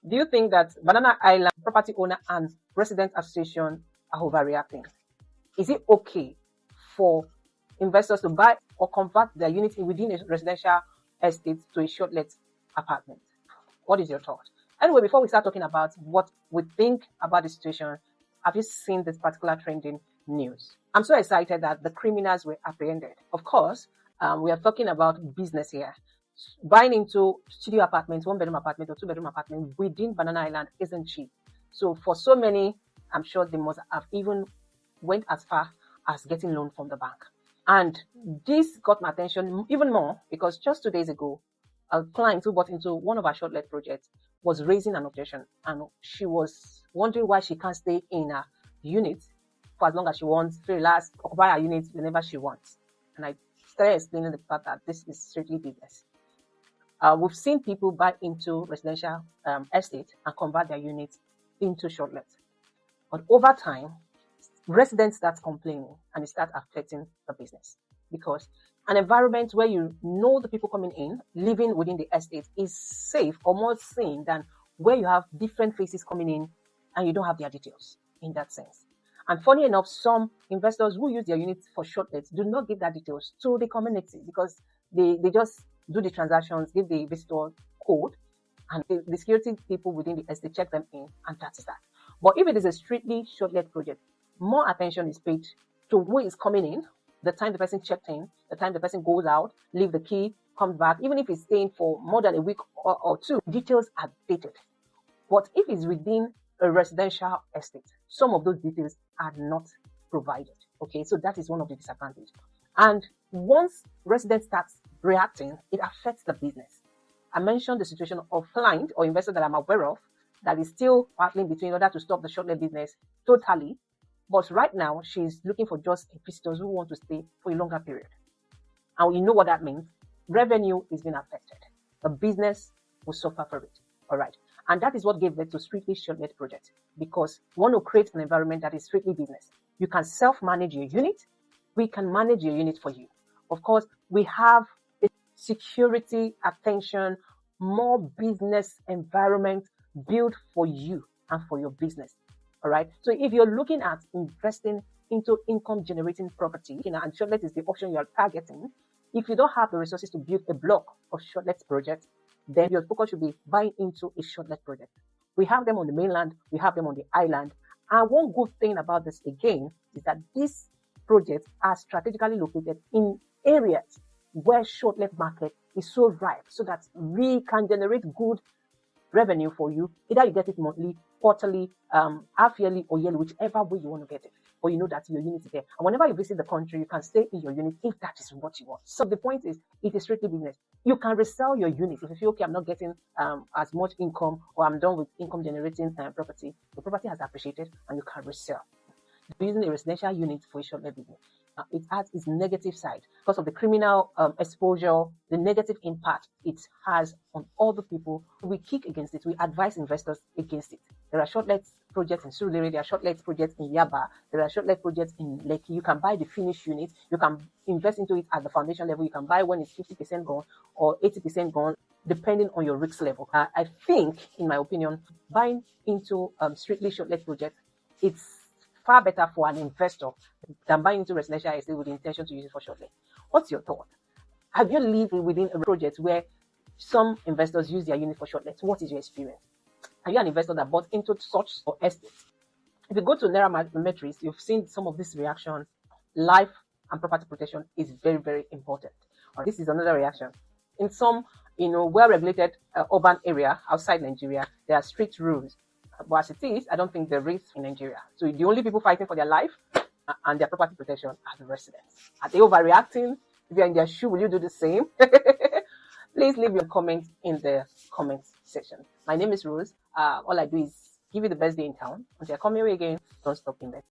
Do you think that Banana Island property owner and resident association are overreacting? Is it okay for investors to buy or convert their unit within a residential estate to a short-let apartment? What is your thought? Anyway, before we start talking about what we think about the situation, have you seen this particular trending news? I'm so excited that the criminals were apprehended. Of course, we are talking about business here. Buying into studio apartments, one-bedroom apartment or two-bedroom apartment within Banana Island isn't cheap. So for so many, I'm sure they must have even went as far as getting loan from the bank. And this got my attention even more because just 2 days ago, a client who bought into one of our short-let projects was raising an objection, and she was wondering why she can't stay in a unit for as long as she wants, to relax, occupy her unit whenever she wants. And I started explaining the fact that this is strictly business. We've seen people buy into residential estate and convert their units into short-let. But over time, residents start complaining and it starts affecting the business, because an environment where you know the people coming in, living within the estate is safe or more sane than where you have different faces coming in and you don't have their details in that sense. And funny enough, some investors who use their units for short-let do not give that details to the community because they just do the transactions, give the visitor code, and the security people within the estate check them in, and that is that. But if it is a strictly short-let project, more attention is paid to who is coming in, the time the person checked in, the time the person goes out, leave the key, comes back. Even if it's staying for more than a week or two, details are dated. But if it's within a residential estate, some of those details are not provided. Okay, so that is one of the disadvantages. And once residents start reacting, it affects the business. I mentioned the situation of client or investor that I'm aware of that is still battling between in order to stop the short-let business totally. But right now, she's looking for just visitors who want to stay for a longer period. And you know what that means. Revenue is being affected. The business will suffer for it. All right. And that is what gave birth to strictly short-let project, because we want to create an environment that is strictly business. You can self-manage your unit. We can manage your unit for you. Of course, we have a security, attention, more business environment built for you and for your business. All right. So if you're looking at investing into income generating property, and short-let is the option you're targeting, if you don't have the resources to build a block of short-let projects, then your focus should be buying into a short-let project. We have them on the mainland, we have them on the island. And one good thing about this again is that these projects are strategically located in areas where short-let market is so ripe, so that we can generate good revenue for you. Either you get it monthly, quarterly, half yearly, or yearly, whichever way you want to get it. But you know that your unit is there. And whenever you visit the country, you can stay in your unit if that is what you want. So the point is, it is strictly business. You can resell your unit if you feel, okay, I'm not getting as much income, or I'm done with income generating property. The property has appreciated and you can resell. Using a residential unit for a short-let business, it has its negative side because of the criminal exposure, the negative impact it has on other people. We kick against it. We advise investors against it. There are short-let projects in Surulere, there are short-let projects in Yaba, there are short-let projects in Lekki. You can buy the finished unit. You can invest into it at the foundation level. You can buy when it's 50% gone or 80% gone, depending on your risk level. I think, in my opinion, buying into strictly short-let projects, it's far better for an investor than buying into residential estate with the intention to use it for short-let. What's your thought? Have you lived within a project where some investors use their unit for short-let? What is your experience? Are you an investor that bought into such estates? If you go to Nairametrics, you've seen some of this reaction. Life and property protection is very, very important. This is another reaction. In some, well-regulated urban area outside Nigeria, there are strict rules. But as it is, I don't think there is in Nigeria. So the only people fighting for their life and their property protection are the residents. Are they overreacting? If you're in their shoe, will you do the same? Please leave your comments in the comments section. My name is Rose. All I do is give you the best day in town. Until I come your way again, don't stop investing.